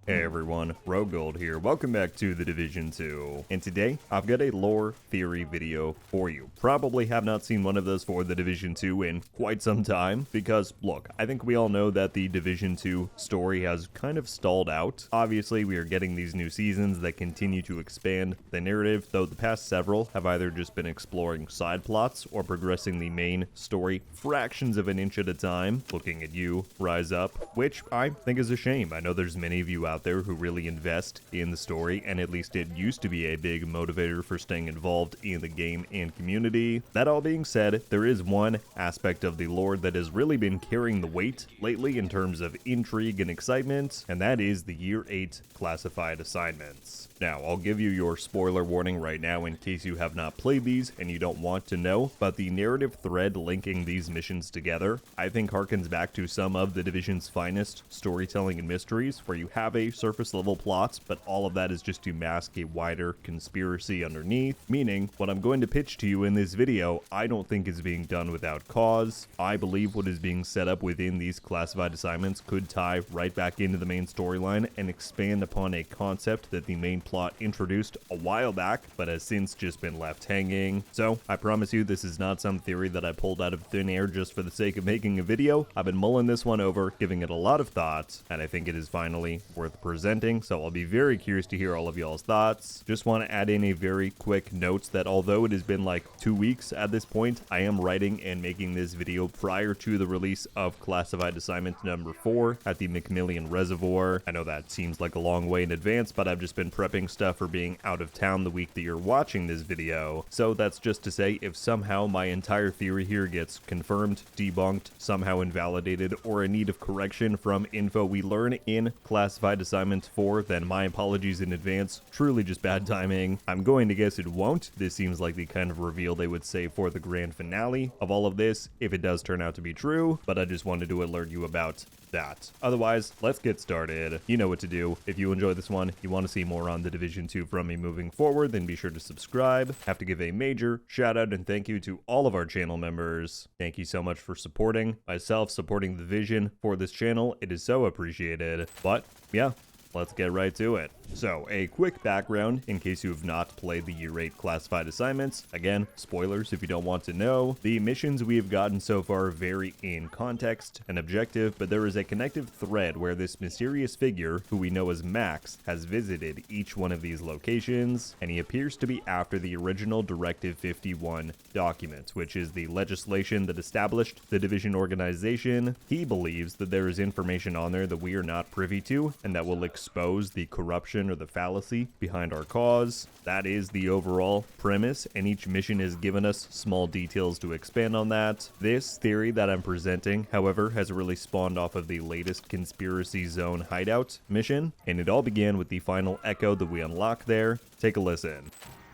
Hey everyone, RogueGold here. Welcome back to The Division 2. And today, I've got a lore theory video for you. Probably have not seen one of those for The Division 2 in quite some time, because, look, I think we all know that the Division 2 story has kind of stalled out. Obviously, we are getting these new seasons that continue to expand the narrative, though the past several have either just been exploring side plots or progressing the main story fractions of an inch at a time. Looking at you, Rise Up, which I think is a shame. I know there's many of you out there who really invest in the story, and at least it used to be a big motivator for staying involved in the game and community. That all being said, there is one aspect of the lore that has really been carrying the weight lately in terms of intrigue and excitement, and that is the Year 8 classified assignments. Now, I'll give you your spoiler warning right now in case you have not played these and you don't want to know, but the narrative thread linking these missions together, I think harkens back to some of the Division's finest storytelling and mysteries, where you have a surface level plot, but all of that is just to mask a wider conspiracy underneath, meaning what I'm going to pitch to you in this video, I don't think is being done without cause. I believe what is being set up within these classified assignments could tie right back into the main storyline and expand upon a concept that the main plot introduced a while back, but has since just been left hanging. So I promise you this is not some theory that I pulled out of thin air just for the sake of making a video. I've been mulling this one over, giving it a lot of thought, and I think it is finally worth presenting, so I'll be very curious to hear all of y'all's thoughts. Just want to add in a very quick note that although it has been like 2 weeks at this point, I am writing and making this video prior to the release of Classified Assignment number 4 at the McMillian Reservoir. I know that seems like a long way in advance, but I've just been prepping stuff for being out of town the week that you're watching this video. So that's just to say, if somehow my entire theory here gets confirmed, debunked, somehow invalidated, or in need of correction from info we learn in Classified Assignment 4, then my apologies in advance. Truly just bad timing. I'm going to guess it won't. This seems like the kind of reveal they would say for the grand finale of all of this, if it does turn out to be true, but I just wanted to alert you about that. Otherwise, let's get started. You know what to do. If you enjoy this one, you want to see more on The Division 2 from me moving forward, then be sure to subscribe. Have to give a major shout out and thank you to all of our channel members. Thank you so much for supporting myself, supporting the vision for this channel. It is so appreciated. But yeah, let's get right to it. So, a quick background in case you have not played the Year 8 classified assignments. Again, spoilers if you don't want to know. The missions we have gotten so far vary in context and objective, but there is a connective thread where this mysterious figure, who we know as Max, has visited each one of these locations, and he appears to be after the original Directive 51 document, which is the legislation that established the Division organization. He believes that there is information on there that we are not privy to, and that will expose the corruption or the fallacy behind our cause. That is the overall premise, and each mission has given us small details to expand on that. This theory that I'm presenting, however, has really spawned off of the latest Conspiracy Zone hideout mission, and it all began with the final echo that we unlock there. Take a listen.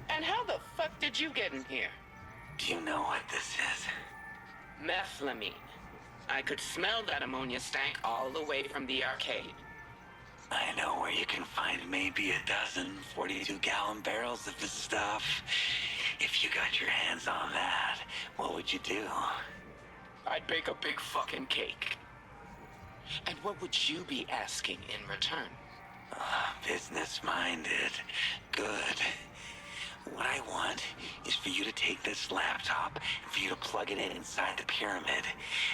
And how the fuck did you get in here? Do you know what this is? Methylamine. I could smell that ammonia stank all the way from the arcade. I know where you can find maybe a dozen 42-gallon barrels of this stuff. If you got your hands on that, what would you do? I'd bake a big fucking cake. And what would you be asking in return? Business-minded. Good. What I want is for you to take this laptop and for you to plug it in inside the pyramid.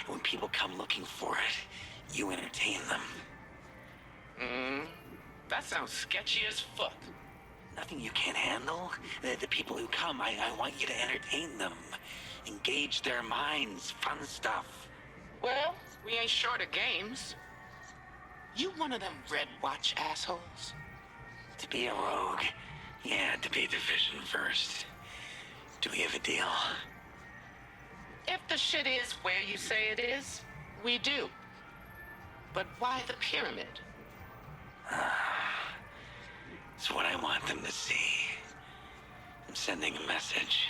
And when people come looking for it, you entertain them. That sounds sketchy as fuck. Nothing you can't handle? The people who come, I want you to entertain them. Engage their minds. Fun stuff. Well, we ain't short of games. You one of them Red Watch assholes? To be a rogue, you had to be Division first. Do we have a deal? If the shit is where you say it is, we do. But why the pyramid? It's what I want them to see. I'm sending a message.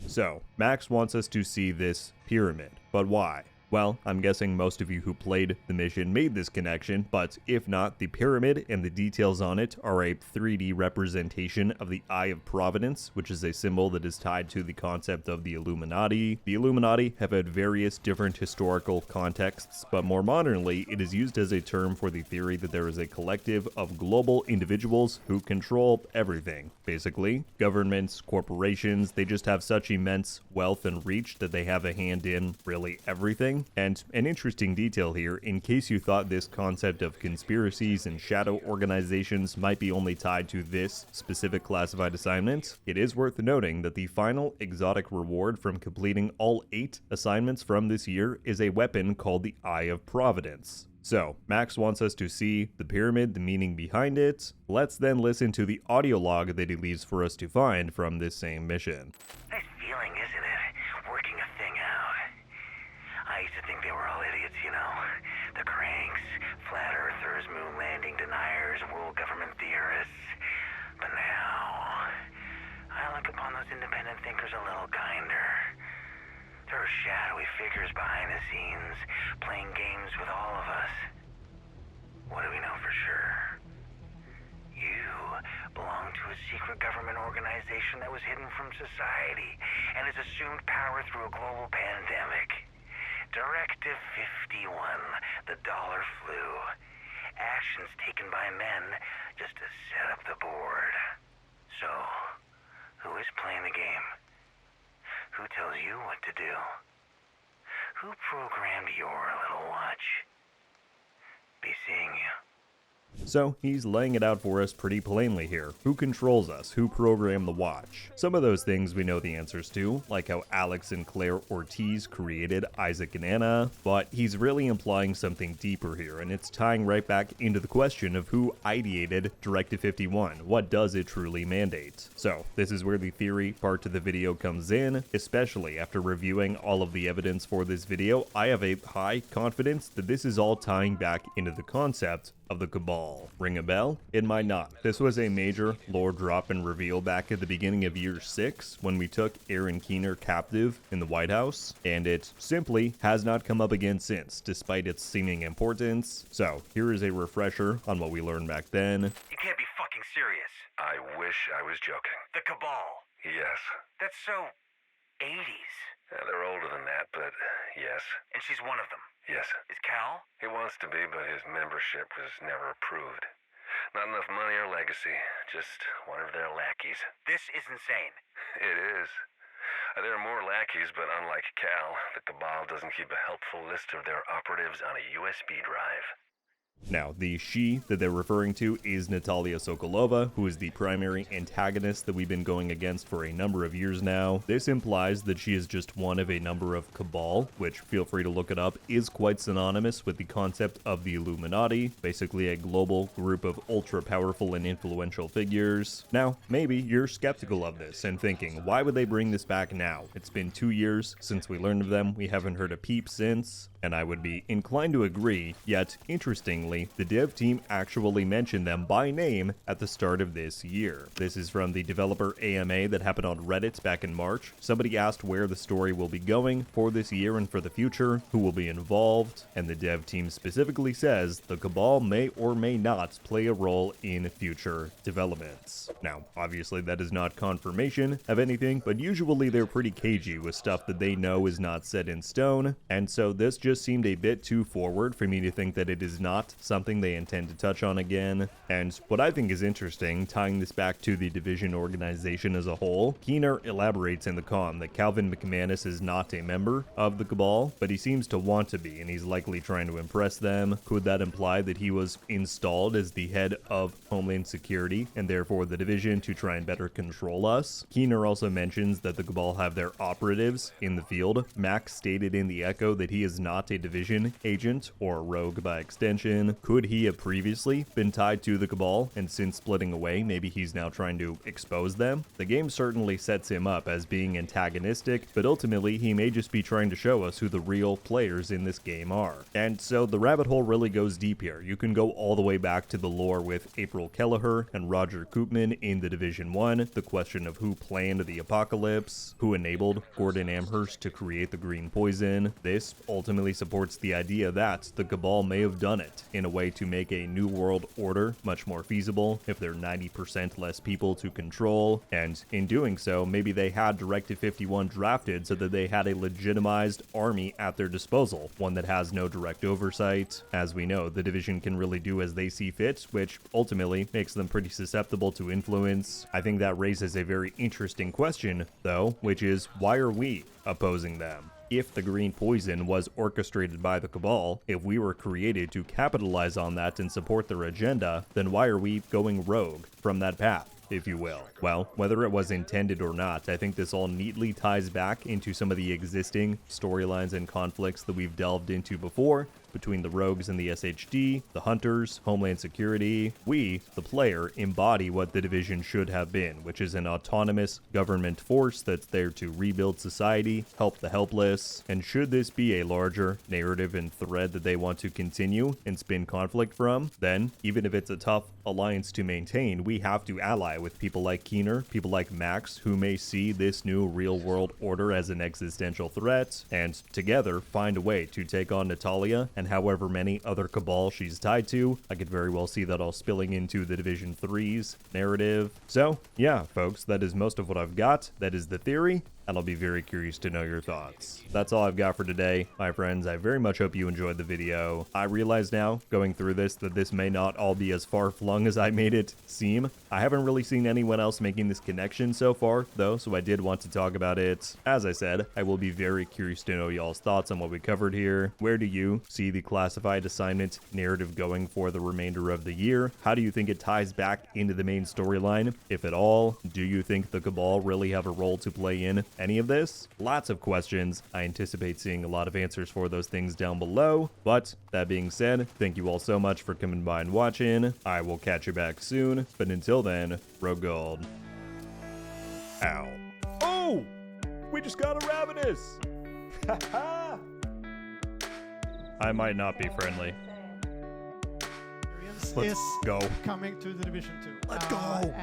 So, Max wants us to see this pyramid, but why? Well, I'm guessing most of you who played the mission made this connection, but if not, the pyramid and the details on it are a 3D representation of the Eye of Providence, which is a symbol that is tied to the concept of the Illuminati. The Illuminati have had various different historical contexts, but more modernly, it is used as a term for the theory that there is a collective of global individuals who control everything. Basically, governments, corporations, they just have such immense wealth and reach that they have a hand in really everything. And an interesting detail here, in case you thought this concept of conspiracies and shadow organizations might be only tied to this specific classified assignment, it is worth noting that the final exotic reward from completing all 8 assignments from this year is a weapon called the Eye of Providence. So, Max wants us to see the pyramid, the meaning behind it. Let's then listen to the audio log that he leaves for us to find from this same mission. Nice feeling, isn't it? Working a thing out. I used to think they were all idiots, you know. The cranks, flat earthers, moon landing deniers, world government theorists. But now, I look upon those independent thinkers a little kinder. There are shadowy figures behind the scenes, playing games with all of us. What do we know for sure? You belong to a secret government organization that was hidden from society and has assumed power through a global pandemic. Directive 51, the dollar flu. Actions taken by men just to set up the board. So, who is playing the game? Who tells you what to do? Who programmed your little watch? Be seeing you. So, he's laying it out for us pretty plainly here. Who controls us? Who programmed the watch? Some of those things we know the answers to, like how Alex and Claire Ortiz created Isaac and Anna, but he's really implying something deeper here, and it's tying right back into the question of who ideated Directive 51. What does it truly mandate? So, this is where the theory part of the video comes in, especially after reviewing all of the evidence for this video. I have a high confidence that this is all tying back into the concept of the Cabal. Ring a bell? It might not. This was a major lore drop and reveal back at the beginning of year 6 when we took Aaron Keener captive in the White House, and it simply has not come up again since, despite its seeming importance. So, here is a refresher on what we learned back then. You can't be fucking serious. I wish I was joking. The Cabal. Yes. That's so 80s. They're older than that, but yes. And she's one of them. Yes. Is Cal? He wants to be, but his membership was never approved. Not enough money or legacy. Just one of their lackeys. This is insane. It is. There are more lackeys, but unlike Cal, the Cabal doesn't keep a helpful list of their operatives on a USB drive. Now, the she that they're referring to is Natalia Sokolova, who is the primary antagonist that we've been going against for a number of years now. This implies that she is just one of a number of Cabal, which, feel free to look it up, is quite synonymous with the concept of the Illuminati, basically a global group of ultra-powerful and influential figures. Now, maybe you're skeptical of this and thinking, why would they bring this back now? It's been 2 years since we learned of them, we haven't heard a peep since. And I would be inclined to agree, yet interestingly, the dev team actually mentioned them by name at the start of this year. This is from the developer AMA that happened on Reddit back in March. Somebody asked where the story will be going for this year and for the future, who will be involved, and the dev team specifically says the Cabal may or may not play a role in future developments. Now, obviously that is not confirmation of anything, but usually they're pretty cagey with stuff that they know is not set in stone, and so this just seemed a bit too forward for me to think that it is not something they intend to touch on again. And what I think is interesting, tying this back to the Division organization as a whole, Keener elaborates in the comm that Calvin McManus is not a member of the Cabal, but he seems to want to be, and he's likely trying to impress them. Could that imply that he was installed as the head of Homeland Security, and therefore the Division to try and better control us? Keener also mentions that the Cabal have their operatives in the field. Max stated in the Echo that he is not a Division agent, or a rogue by extension. Could he have previously been tied to the Cabal, and since splitting away, maybe he's now trying to expose them? The game certainly sets him up as being antagonistic, but ultimately he may just be trying to show us who the real players in this game are. And so the rabbit hole really goes deep here. You can go all the way back to the lore with April Kelleher and Roger Koopman in the Division 1, the question of who planned the apocalypse, who enabled Gordon Amherst to create the green poison. This ultimately strongly supports the idea that the Cabal may have done it in a way to make a new world order much more feasible if there are 90% less people to control, and in doing so, maybe they had Directive 51 drafted so that they had a legitimized army at their disposal, one that has no direct oversight. As we know, the Division can really do as they see fit, which ultimately makes them pretty susceptible to influence. I think that raises a very interesting question, though, which is, why are we opposing them? If the green poison was orchestrated by the Cabal, if we were created to capitalize on that and support their agenda, then why are we going rogue from that path, if you will? Well, whether it was intended or not, I think this all neatly ties back into some of the existing storylines and conflicts that we've delved into before, between the rogues and the SHD, the hunters, Homeland Security. We, the player, embody what the Division should have been, which is an autonomous government force that's there to rebuild society, help the helpless, and should this be a larger narrative and thread that they want to continue and spin conflict from, then, even if it's a tough alliance to maintain, we have to ally with people like Keener, people like Max, who may see this new real-world order as an existential threat, and together find a way to take on Natalia and however many other Cabal she's tied to. I could very well see that all spilling into the Division 3's narrative. So, yeah, folks, that is most of what I've got. That is the theory, and I'll be very curious to know your thoughts. That's all I've got for today, my friends. I very much hope you enjoyed the video. I realize now, going through this, that this may not all be as far-flung as I made it seem. I haven't really seen anyone else making this connection so far, though, so I did want to talk about it. As I said, I will be very curious to know y'all's thoughts on what we covered here. Where do you see the classified assignment narrative going for the remainder of the year? How do you think it ties back into the main storyline, if at all? Do you think the Cabal really have a role to play in any of this? Lots of questions. I anticipate seeing a lot of answers for those things down below. But that being said, thank you all so much for coming by and watching. I will catch you back soon. But until then, RogueGold. Ow. Oh! We just got a Ravenous! Haha! I might not be friendly. Let's go. Coming to the Division 2. Let's go!